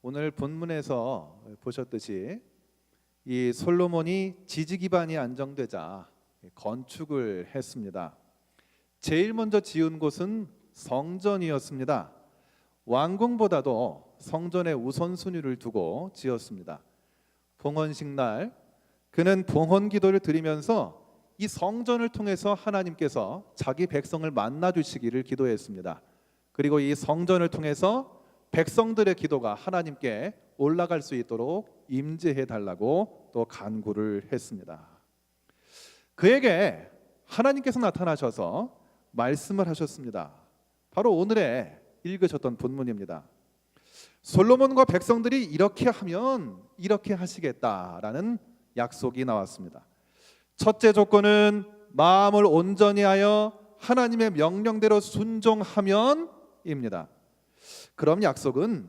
오늘 본문에서 보셨듯이 이 솔로몬이 지지 기반이 안정되자 건축을 했습니다. 제일 먼저 지은 곳은 성전이었습니다. 왕궁보다도 성전에 우선순위를 두고 지었습니다. 봉헌식 날 그는 봉헌 기도를 드리면서 이 성전을 통해서 하나님께서 자기 백성을 만나 주시기를 기도했습니다. 그리고 이 성전을 통해서 백성들의 기도가 하나님께 올라갈 수 있도록 임재해 달라고 또 간구를 했습니다. 그에게 하나님께서 나타나셔서 말씀을 하셨습니다. 바로 오늘에 읽으셨던 본문입니다. 솔로몬과 백성들이 이렇게 하면 이렇게 하시겠다라는 약속이 나왔습니다. 첫째 조건은 마음을 온전히 하여 하나님의 명령대로 순종하면입니다. 그럼 약속은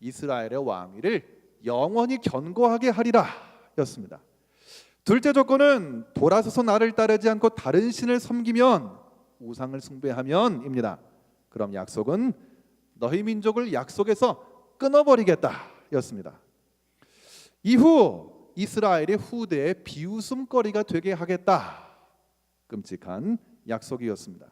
이스라엘의 왕위를 영원히 견고하게 하리라 였습니다. 둘째 조건은 돌아서서 나를 따르지 않고 다른 신을 섬기면, 우상을 숭배하면입니다. 그럼 약속은 너희 민족을 약속에서 끊어버리겠다 였습니다. 이후 이스라엘의 후대에 비웃음거리가 되게 하겠다, 끔찍한 약속이었습니다.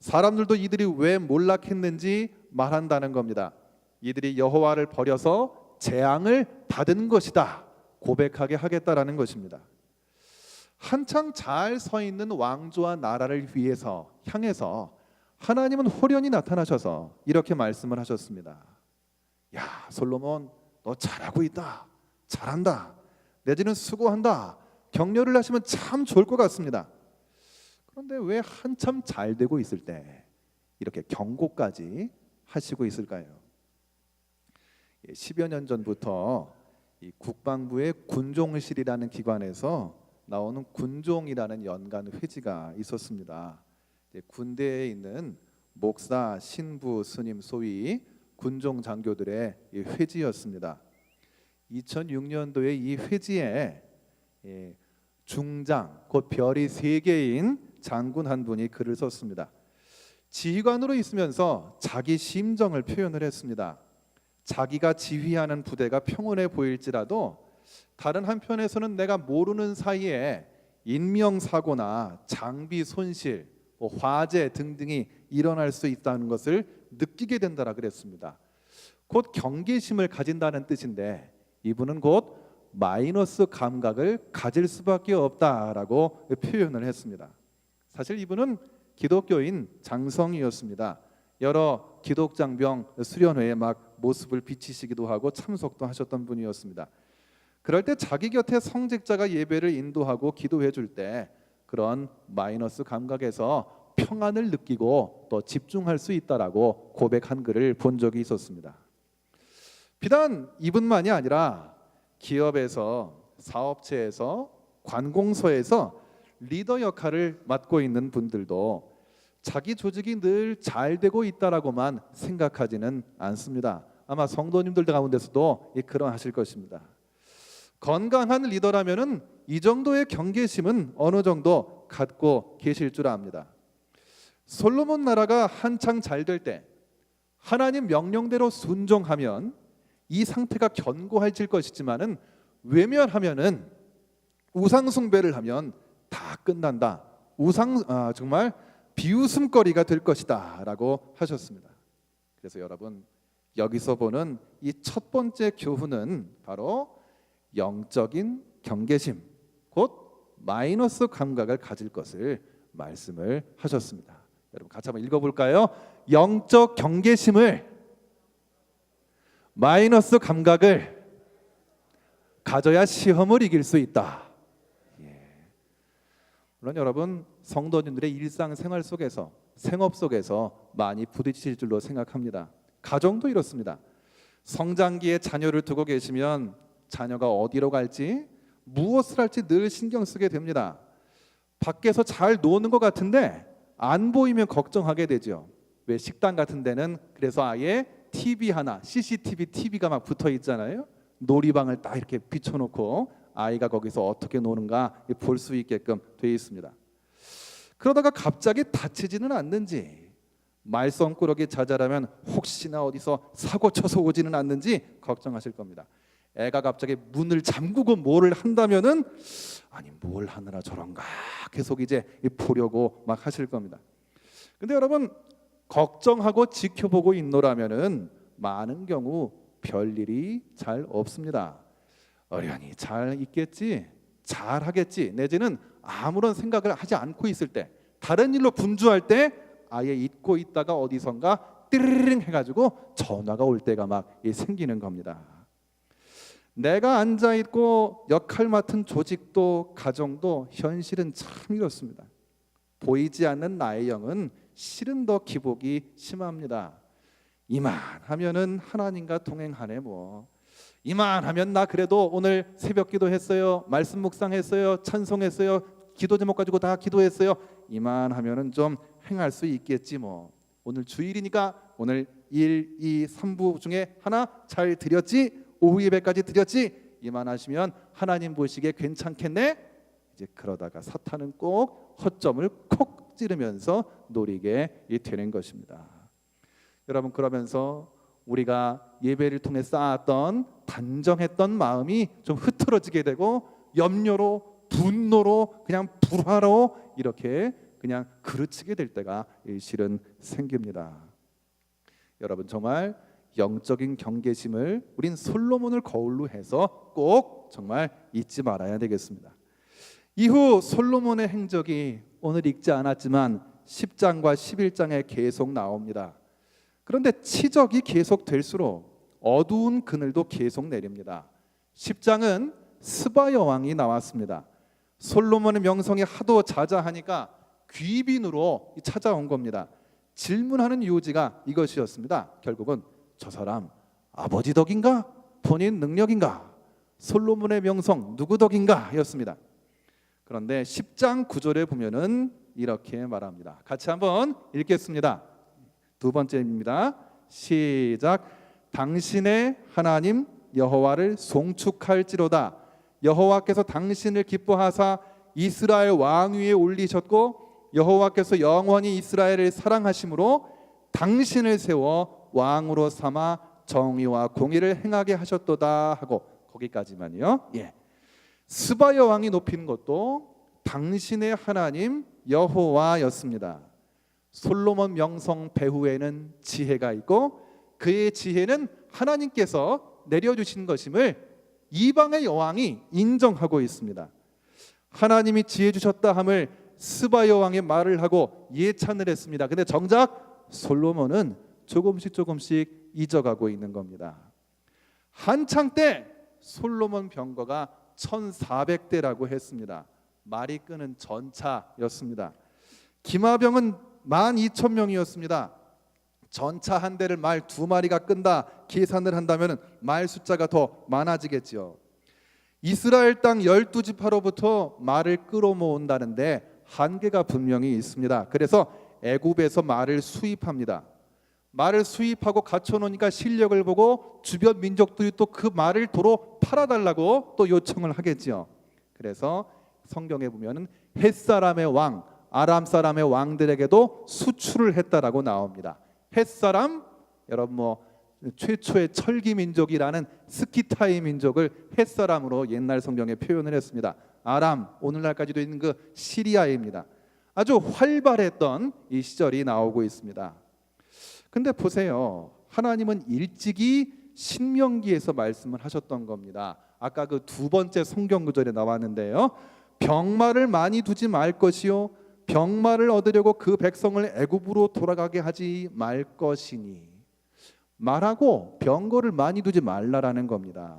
사람들도 이들이 왜 몰락했는지 말한다는 겁니다. 이들이 여호와를 버려서 재앙을 받은 것이다 고백하게 하겠다라는 것입니다. 한창 잘 서 있는 왕조와 나라를 향해서 하나님은 호련히 나타나셔서 이렇게 말씀을 하셨습니다. 야, 솔로몬, 너 잘하고 있다, 잘한다, 내지는 수고한다, 격려를 하시면 참 좋을 것 같습니다. 그런데 왜 한참 잘 되고 있을 때 이렇게 경고까지 하시고 있을까요? 10여 년 전부터 이 국방부의 군종실이라는 기관에서 나오는 군종이라는 연간 회지가 있었습니다. 군대에 있는 목사, 신부, 스님, 소위 군종 장교들의 회지였습니다. 2006년도에 이 회지에 중장, 곧 별이 3개인 장군 한 분이 글을 썼습니다. 지휘관으로 있으면서 자기 심정을 표현을 했습니다. 자기가 지휘하는 부대가 평온해 보일지라도 다른 한편에서는 내가 모르는 사이에 인명사고나 장비 손실, 화재 등등이 일어날 수 있다는 것을 느끼게 된다라 그랬습니다. 곧 경계심을 가진다는 뜻인데 이분은 곧 마이너스 감각을 가질 수밖에 없다라고 표현을 했습니다. 사실 이분은 기독교인 장성이었습니다. 여러 기독장병 수련회에 막 모습을 비치시기도 하고 참석도 하셨던 분이었습니다. 그럴 때 자기 곁에 성직자가 예배를 인도하고 기도해 줄 때 그런 마이너스 감각에서 평안을 느끼고 또 집중할 수 있다라고 고백한 글을 본 적이 있었습니다. 비단 이분만이 아니라 기업에서, 사업체에서, 관공서에서 리더 역할을 맡고 있는 분들도 자기 조직이 늘 잘 되고 있다라고만 생각하지는 않습니다. 아마 성도님들 가운데서도 그러하실 것입니다. 건강한 리더라면은 이 정도의 경계심은 어느 정도 갖고 계실 줄 압니다. 솔로몬 나라가 한창 잘 될 때 하나님 명령대로 순종하면 이 상태가 견고해질 것이지만은 외면하면은, 우상 숭배를 하면 다 끝난다, 정말 비웃음거리가 될 것이다 라고 하셨습니다. 그래서 여러분, 여기서 보는 이 첫 번째 교훈은 바로 영적인 경계심, 곧 마이너스 감각을 가질 것을 말씀을 하셨습니다. 여러분 같이 한번 읽어볼까요? 영적 경계심을, 마이너스 감각을 가져야 시험을 이길 수 있다. 물론 여러분, 성도님들의 일상생활 속에서, 생업 속에서 많이 부딪힐 줄로 생각합니다. 가정도 이렇습니다. 성장기에 자녀를 두고 계시면 자녀가 어디로 갈지, 무엇을 할지 늘 신경 쓰게 됩니다. 밖에서 잘 노는 것 같은데 안 보이면 걱정하게 되죠. 왜 식당 같은 데는 그래서 아예 TV 하나, CCTV TV가 막 붙어 있잖아요. 놀이방을 딱 이렇게 비춰놓고 아이가 거기서 어떻게 노는가 볼 수 있게끔 되어 있습니다. 그러다가 갑자기 다치지는 않는지, 말썽꾸러기 자잘하면 혹시나 어디서 사고 쳐서 오지는 않는지 걱정하실 겁니다. 애가 갑자기 문을 잠그고 뭐를 한다면은 아니 뭘 하느라 저런가 계속 이제 보려고 막 하실 겁니다. 근데 여러분 걱정하고 지켜보고 있노라면은 많은 경우 별일이 잘 없습니다. 어련히 잘 있겠지, 잘 하겠지, 내지는 아무런 생각을 하지 않고 있을 때, 다른 일로 분주할 때 아예 잊고 있다가 어디선가 띠르릉 해가지고 전화가 올 때가 막 생기는 겁니다. 내가 앉아 있고 역할 맡은 조직도 가정도 현실은 참 이렇습니다. 보이지 않는 나의 영은 실은 더 기복이 심합니다. 이만하면은 하나님과 동행하네 뭐. 이만하면 나 그래도 오늘 새벽 기도했어요. 말씀 묵상했어요. 찬송했어요. 기도 제목 가지고 다 기도했어요. 이만하면은 좀 행할 수 있겠지 뭐. 오늘 주일이니까 오늘 1, 2, 3부 중에 하나 잘 드렸지. 오후 예배까지 드렸지. 이만하시면 하나님 보시기에 괜찮겠네. 이제 그러다가 사탄은 꼭 허점을 콕 찌르면서 노리게 되는 것입니다. 여러분 그러면서 우리가 예배를 통해 쌓았던 단정했던 마음이 좀 흐트러지게 되고 염려로 분노로 그냥 불화로 이렇게 그냥 그르치게 될 때가 실은 생깁니다. 여러분 정말 영적인 경계심을 우린 솔로몬을 거울로 해서 꼭 정말 잊지 말아야 되겠습니다. 이후 솔로몬의 행적이 오늘 읽지 않았지만 10장과 11장에 계속 나옵니다. 그런데 치적이 계속 될수록 어두운 그늘도 계속 내립니다. 10장은 스바 여왕이 나왔습니다. 솔로몬의 명성이 하도 자자하니까 귀빈으로 찾아온 겁니다. 질문하는 요지가 이것이었습니다. 결국은 저 사람 아버지 덕인가? 본인 능력인가? 솔로몬의 명성 누구 덕인가? 였습니다. 그런데 10장 9절에 보면은 이렇게 말합니다. 같이 한번 읽겠습니다. 두 번째입니다. 시작. 당신의 하나님 여호와를 송축할지로다. 여호와께서 당신을 기뻐하사 이스라엘 왕위에 올리셨고 여호와께서 영원히 이스라엘을 사랑하심으로 당신을 세워 왕으로 삼아 정의와 공의를 행하게 하셨도다 하고 거기까지만요. 스바 여왕이 높이는 것도 당신의 하나님 여호와였습니다. 솔로몬 명성 배후에는 지혜가 있고 그의 지혜는 하나님께서 내려주신 것임을 이방의 여왕이 인정하고 있습니다. 하나님이 지혜 주셨다 함을 스바 여왕의 말을 하고 예찬을 했습니다. 근데 정작 솔로몬은 조금씩 잊어가고 있는 겁니다. 한창 때 솔로몬 병거가 1400대라고 했습니다. 말이 끄는 전차였습니다. 기마병은 12,000명이었습니다. 전차 한 대를 말 2마리가 끈다 계산을 한다면 말 숫자가 더 많아지겠지요. 이스라엘 땅 12지파로부터 말을 끌어모은다는데 한계가 분명히 있습니다. 그래서 애굽에서 말을 수입합니다. 말을 수입하고 갖춰놓으니까 실력을 보고 주변 민족들이 또 그 말을 도로 팔아달라고 또 요청을 하겠지요. 그래서 성경에 보면은 헷사람의 왕, 아람 사람의 왕들에게도 수출을 했다라고 나옵니다. 헷사람, 여러분 뭐 최초의 철기 민족이라는 스키타이 민족을 헷사람으로 옛날 성경에 표현을 했습니다. 아람, 오늘날까지도 있는 그 시리아입니다. 아주 활발했던 이 시절이 나오고 있습니다. 근데 보세요. 하나님은 일찍이 신명기에서 말씀을 하셨던 겁니다. 아까 그 두 번째 성경 구절에 나왔는데요. 병마를 많이 두지 말 것이요 병마를 얻으려고 그 백성을 애굽으로 돌아가게 하지 말 것이니 말하고 병거를 많이 두지 말라라는 겁니다.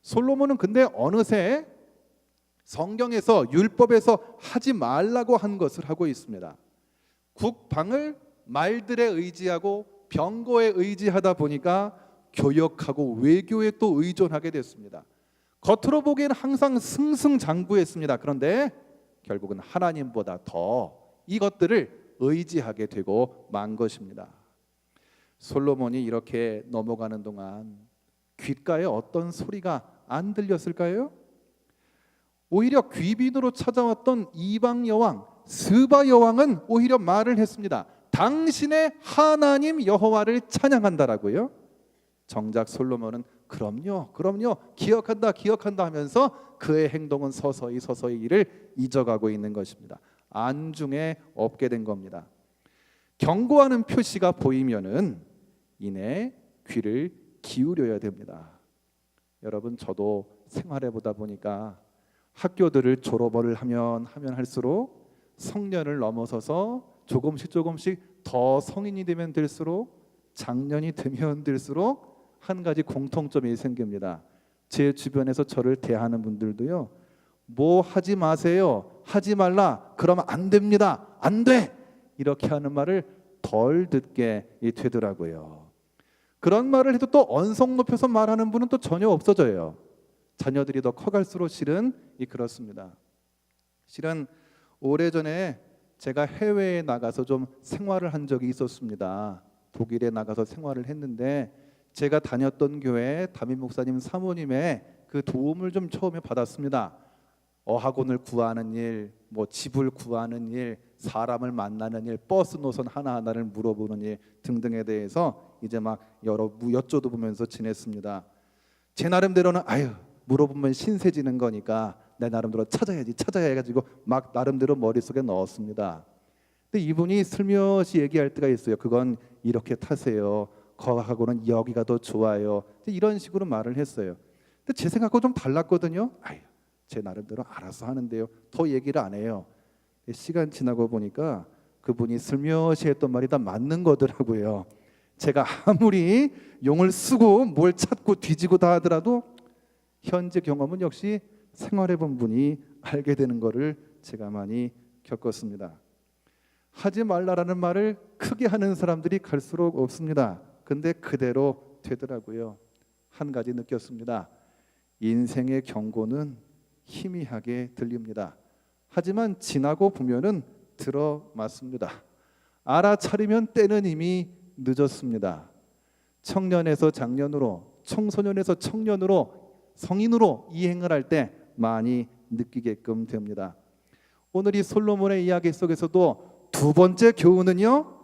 솔로몬은 근데 어느새 성경에서 율법에서 하지 말라고 한 것을 하고 있습니다. 국방을 말들에 의지하고 병거에 의지하다 보니까 교역하고 외교에 또 의존하게 됐습니다. 겉으로 보기에는 항상 승승장구했습니다. 그런데 결국은 하나님보다 더 이것들을 의지하게 되고 만 것입니다. 솔로몬이 이렇게 넘어가는 동안 귓가에 어떤 소리가 안 들렸을까요? 오히려 귀빈으로 찾아왔던 이방 여왕 스바 여왕은 오히려 말을 했습니다. 당신의 하나님 여호와를 찬양한다라고요. 정작 솔로몬은 그럼요 기억한다 하면서 그의 행동은 서서히 이를 잊어가고 있는 것입니다. 안중에 없게 된 겁니다. 경고하는 표시가 보이면은 이내 귀를 기울여야 됩니다. 여러분, 저도 생활해 보다 보니까 학교들을 졸업을 하면 할수록 성년을 넘어서서 조금씩 더 성인이 되면 될수록, 장년이 되면 될수록 한 가지 공통점이 생깁니다. 제 주변에서 저를 대하는 분들도요, 뭐 하지 마세요, 하지 말라, 그러면 안 됩니다, 안 돼, 이렇게 하는 말을 덜 듣게 되더라고요. 그런 말을 해도 또 언성 높여서 말하는 분은 또 전혀 없어져요. 자녀들이 더 커갈수록 실은 그렇습니다. 실은 오래전에 제가 해외에 나가서 좀 생활을 한 적이 있었습니다. 독일에 나가서 생활을 했는데 제가 다녔던 교회 담임 목사님 사모님의 그 도움을 좀 처음에 받았습니다. 어학원을 구하는 일, 뭐 집을 구하는 일, 사람을 만나는 일, 버스 노선 하나하나를 물어보는 일 등등에 대해서 이제 막 여러 여쭤도 보면서 지냈습니다. 제 나름대로는 물어보면 신세지는 거니까 내 나름대로 찾아야지 해가지고 막 나름대로 머릿속에 넣었습니다. 근데 이분이 슬며시 얘기할 때가 있어요. 그건 이렇게 타세요, 거하고는 여기가 더 좋아요, 이런 식으로 말을 했어요. 근데 제 생각과 좀 달랐거든요. 제 나름대로 알아서 하는데요, 더 얘기를 안 해요. 시간 지나고 보니까 그분이 슬며시 했던 말이 다 맞는 거더라고요. 제가 아무리 용을 쓰고 뭘 찾고 뒤지고 다 하더라도 현재 경험은 역시 생활해 본 분이 알게 되는 거를 제가 많이 겪었습니다. 하지 말라라는 말을 크게 하는 사람들이 갈수록 없습니다. 근데 그대로 되더라고요. 한 가지 느꼈습니다. 인생의 경고는 희미하게 들립니다. 하지만 지나고 보면은 들어맞습니다. 알아차리면 때는 이미 늦었습니다. 청년에서 장년으로, 청소년에서 청년으로, 성인으로 이행을 할 때 많이 느끼게끔 됩니다. 오늘 이 솔로몬의 이야기 속에서도 두 번째 교훈은요,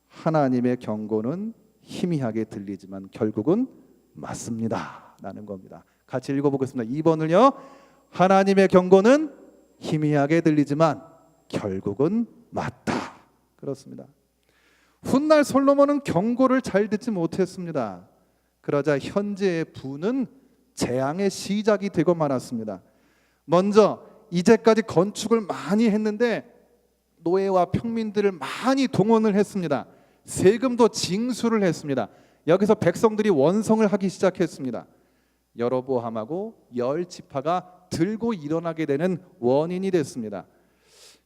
하나님의 경고는 희미하게 들리지만 결국은 맞습니다 라는 겁니다. 같이 읽어보겠습니다. 2번을요. 하나님의 경고는 희미하게 들리지만 결국은 맞다. 그렇습니다. 훗날 솔로몬은 경고를 잘 듣지 못했습니다. 그러자 현재의 부는 재앙의 시작이 되고 말았습니다. 먼저 이제까지 건축을 많이 했는데 노예와 평민들을 많이 동원을 했습니다. 세금도 징수를 했습니다. 여기서 백성들이 원성을 하기 시작했습니다. 여로보암하고 열 지파가 들고 일어나게 되는 원인이 됐습니다.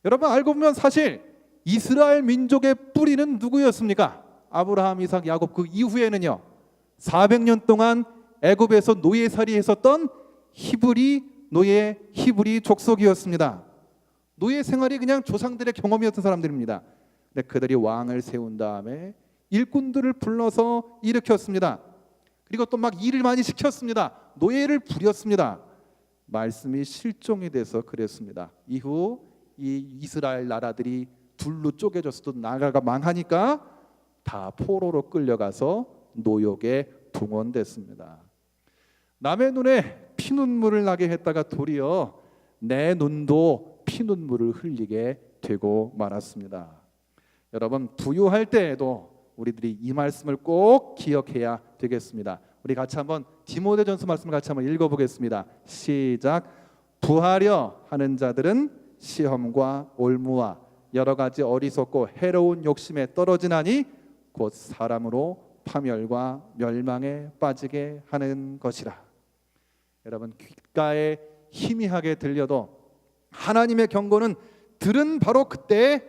여러분, 알고 보면 사실 이스라엘 민족의 뿌리는 누구였습니까? 아브라함, 이삭, 야곱. 그 이후에는요 400년 동안 애굽에서 노예살이 했었던 히브리 족속이었습니다. 노예 생활이 그냥 조상들의 경험이었던 사람들입니다. 근데 그들이 왕을 세운 다음에 일꾼들을 불러서 일으켰습니다. 그리고 또 막 일을 많이 시켰습니다. 노예를 부렸습니다. 말씀이 실종이 돼서 그랬습니다. 이후 이 이스라엘 나라들이 둘로 쪼개졌어도 나라가 망하니까 다 포로로 끌려가서 노역에 동원됐습니다. 남의 눈에 피눈물을 나게 했다가 도리어 내 눈도 피눈물을 흘리게 되고 말았습니다. 여러분, 부유할 때에도 우리들이 이 말씀을 꼭 기억해야 되겠습니다. 우리 같이 한번 디모데전서 말씀을 같이 한번 읽어보겠습니다. 시작. 부하려 하는 자들은 시험과 올무와 여러 가지 어리석고 해로운 욕심에 떨어지나니 곧 사람으로 파멸과 멸망에 빠지게 하는 것이라. 여러분, 귓가에 희미하게 들려도 하나님의 경고는 들은 바로 그때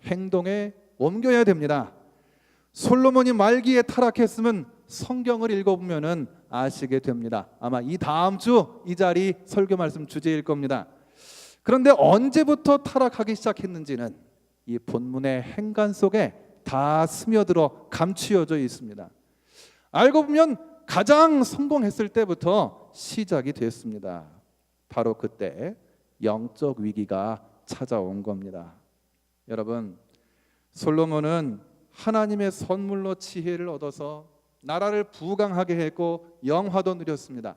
행동에 옮겨야 됩니다. 솔로몬이 말기에 타락했으면 성경을 읽어보면 아시게 됩니다. 아마 이 다음 주 이 자리 설교 말씀 주제일 겁니다. 그런데 언제부터 타락하기 시작했는지는 이 본문의 행간 속에 다 스며들어 감추어져 있습니다. 알고 보면 가장 성공했을 때부터 시작이 됐습니다. 바로 그때 영적 위기가 찾아온 겁니다. 여러분, 솔로몬은 하나님의 선물로 지혜를 얻어서 나라를 부강하게 했고 영화도 누렸습니다.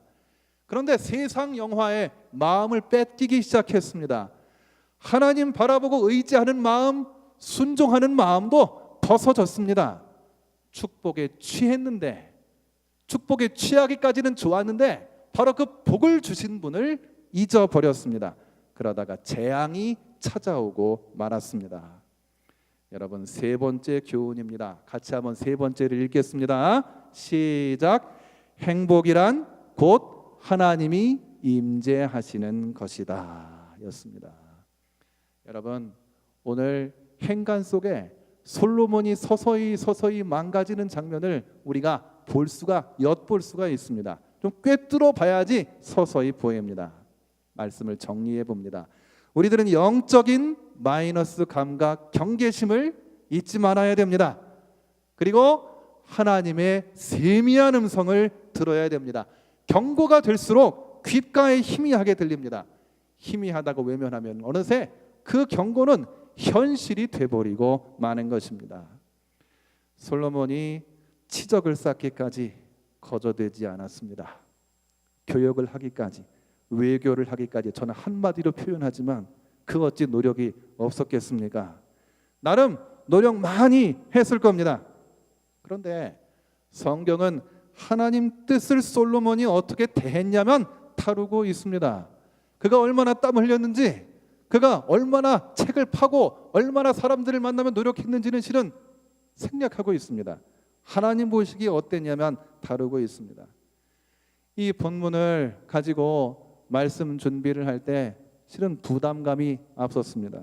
그런데 세상 영화에 마음을 뺏기기 시작했습니다. 하나님 바라보고 의지하는 마음, 순종하는 마음도 벗어졌습니다. 축복에 취했는데, 축복에 취하기까지는 좋았는데 바로 그 복을 주신 분을 잊어버렸습니다. 그러다가 재앙이 찾아오고 말았습니다. 여러분, 세 번째 교훈입니다. 같이 한번 세 번째를 읽겠습니다. 시작. 행복이란 곧 하나님이 임재하시는 것이다 였습니다. 여러분, 오늘 행간 속에 솔로몬이 서서히 망가지는 장면을 우리가 엿볼 수가 있습니다. 좀 꿰뚫어 봐야지 서서히 보입니다. 말씀을 정리해 봅니다. 우리들은 영적인 마이너스 감각, 경계심을 잊지 말아야 됩니다. 그리고 하나님의 세미한 음성을 들어야 됩니다. 경고가 될수록 귓가에 희미하게 들립니다. 희미하다고 외면하면 어느새 그 경고는 현실이 돼버리고 마는 것입니다. 솔로몬이 치적을 쌓기까지 거저되지 않았습니다. 교역을 하기까지, 외교를 하기까지, 저는 한마디로 표현하지만 그 어찌 노력이 없었겠습니까? 나름 노력 많이 했을 겁니다. 그런데 성경은 하나님 뜻을 솔로몬이 어떻게 대했냐면 다루고 있습니다. 그가 얼마나 땀 흘렸는지, 그가 얼마나 책을 파고 얼마나 사람들을 만나면 노력했는지는 실은 생략하고 있습니다. 하나님 보시기에 어땠냐면 다루고 있습니다. 이 본문을 가지고 말씀 준비를 할 때 실은 부담감이 앞섰습니다.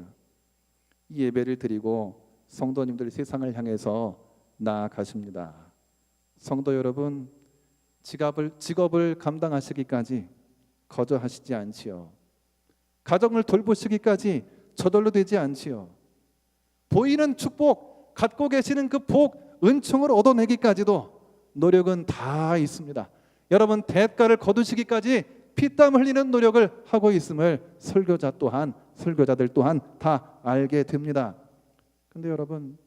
이 예배를 드리고 성도님들 세상을 향해서 나아가십니다. 성도 여러분, 직업을 감당하시기까지 거저하시지 않지요. 가정을 돌보시기까지 저절로 되지 않지요. 보이는 축복, 갖고 계시는 그 복, 은총을 얻어내기까지도 노력은 다 있습니다. 여러분, 대가를 거두시기까지 피땀 흘리는 노력을 하고 있음을 설교자들 또한 다 알게 됩니다. 근데 여러분,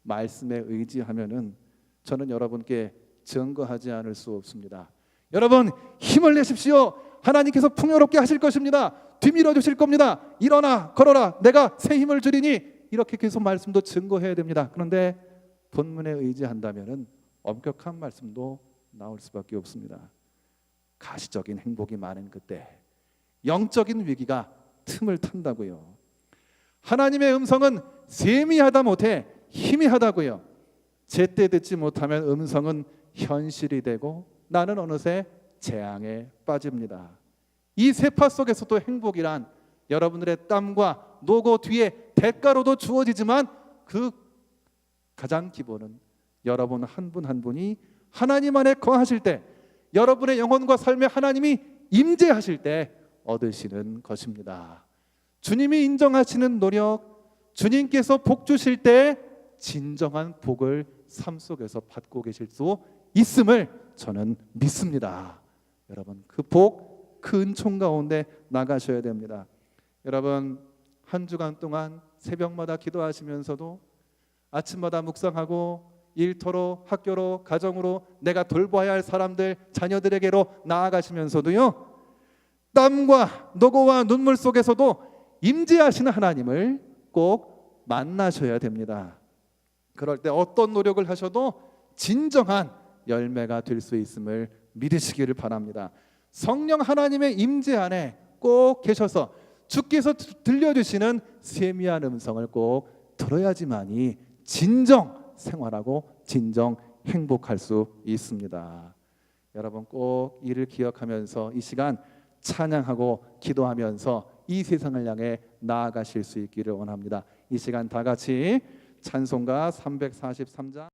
말씀에 의지하면은 저는 여러분께 증거하지 않을 수 없습니다. 여러분, 힘을 내십시오. 하나님께서 풍요롭게 하실 것입니다. 뒤밀어 주실 겁니다. 일어나 걸어라, 내가 새 힘을 주리니, 이렇게 계속 말씀도 증거해야 됩니다. 그런데 본문에 의지한다면은 엄격한 말씀도 나올 수밖에 없습니다. 가시적인 행복이 많은 그때 영적인 위기가 틈을 탄다고요. 하나님의 음성은 세미하다 못해 희미하다고요. 제때 듣지 못하면 음성은 현실이 되고 나는 어느새 재앙에 빠집니다. 이 세파 속에서도 행복이란 여러분들의 땀과 노고 뒤에 대가로도 주어지지만 그 가장 기본은 여러분 한 분 한 분이 하나님 안에 거하실 때, 여러분의 영혼과 삶에 하나님이 임재하실 때 얻으시는 것입니다. 주님이 인정하시는 노력, 주님께서 복 주실 때 진정한 복을 삶 속에서 받고 계실 수 있음을 저는 믿습니다. 여러분, 그 복, 그 은총 가운데 나가셔야 됩니다. 여러분, 한 주간 동안 새벽마다 기도하시면서도 아침마다 묵상하고 일터로, 학교로, 가정으로 내가 돌봐야 할 사람들, 자녀들에게로 나아가시면서도요, 땀과 노고와 눈물 속에서도 임재하시는 하나님을 꼭 만나셔야 됩니다. 그럴 때 어떤 노력을 하셔도 진정한 열매가 될 수 있음을 믿으시기를 바랍니다. 성령 하나님의 임재 안에 꼭 계셔서 주께서 들려주시는 세미한 음성을 꼭 들어야지만이 진정 생활하고 진정 행복할 수 있습니다. 여러분, 꼭 이를 기억하면서 이 시간 찬양하고 기도하면서 이 세상을 향해 나아가실 수 있기를 원합니다. 이 시간 다 같이 찬송가 343장